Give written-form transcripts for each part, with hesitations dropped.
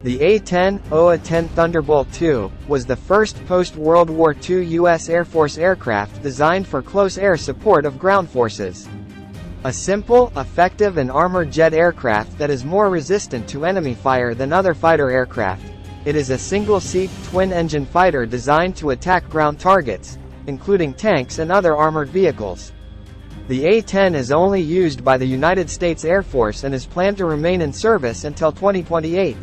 The A-10, A-10 Thunderbolt II, was the first post-World War II U.S. Air Force aircraft designed for close air support of ground forces. A simple, effective and armored jet aircraft that is more resistant to enemy fire than other fighter aircraft, it is a single-seat, twin-engine fighter designed to attack ground targets, including tanks and other armored vehicles. The A-10 is only used by the United States Air Force and is planned to remain in service until 2028.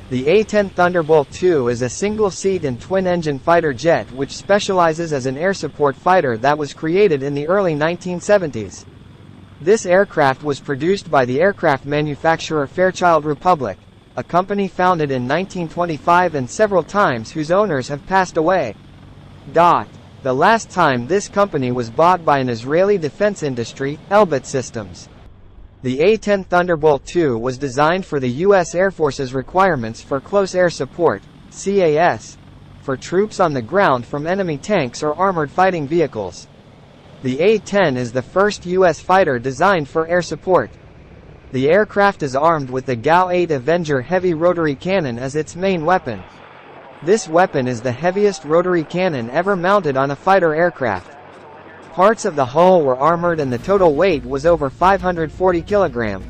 The A-10 Thunderbolt II is a single-seat and twin-engine fighter jet which specializes as an air support fighter that was created in the early 1970s. This aircraft was produced by the aircraft manufacturer Fairchild-Republic, a company founded in 1925 and several times whose owners have passed away. The last time this company was bought by an Israeli defense industry, Elbit Systems. The A-10 Thunderbolt II was designed for the U.S. Air Force's requirements for close air support, CAS, for troops on the ground from enemy tanks or armored fighting vehicles. The A-10 is the first U.S. fighter designed for air support. The aircraft is armed with the GAU-8 Avenger heavy rotary cannon as its main weapon. This weapon is the heaviest rotary cannon ever mounted on a fighter aircraft. Parts of the hull were armored and the total weight was over 540 kg.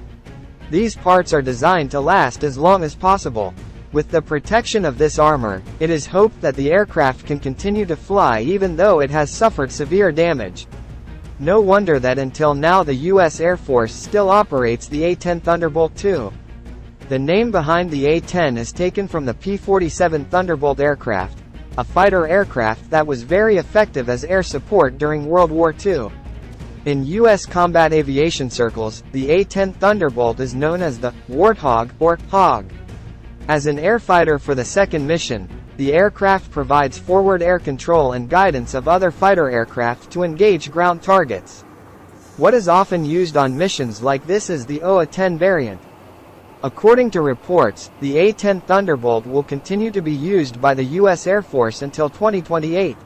These parts are designed to last as long as possible. With the protection of this armor, it is hoped that the aircraft can continue to fly even though it has suffered severe damage. No wonder that until now the U.S. Air Force still operates the A-10 Thunderbolt II. The name behind the A-10 is taken from the P-47 Thunderbolt aircraft, a fighter aircraft that was very effective as air support during World War II. In U.S. combat aviation circles, the A-10 Thunderbolt is known as the Warthog or Hog. As an air fighter for the second mission, the aircraft provides forward air control and guidance of other fighter aircraft to engage ground targets. What is often used on missions like this is the A-10 variant. According to reports, the A-10 Thunderbolt will continue to be used by the U.S. Air Force until 2028.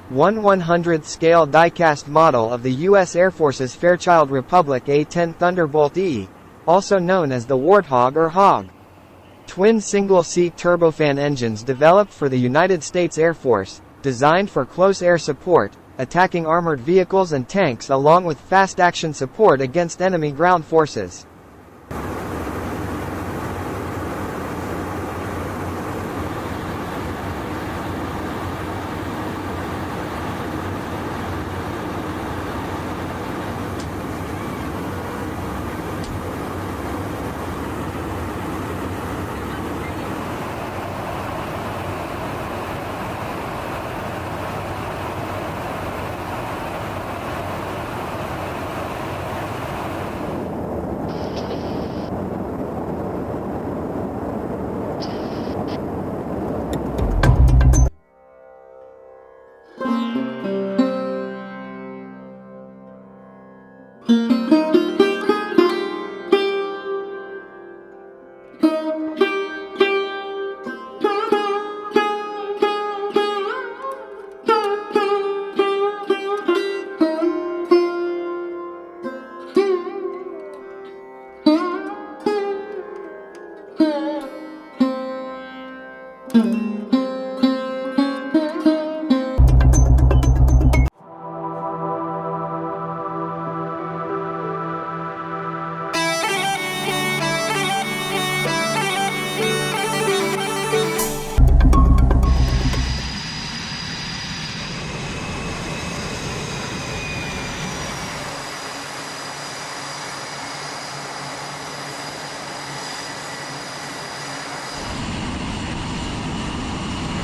One 100th scale diecast model of the U.S. Air Force's Fairchild-Republic A-10 Thunderbolt E, also known as the Warthog or Hog. Twin single-seat turbofan engines developed for the United States Air Force, designed for close air support, attacking armored vehicles and tanks along with fast-action support against enemy ground forces. Mm-hmm.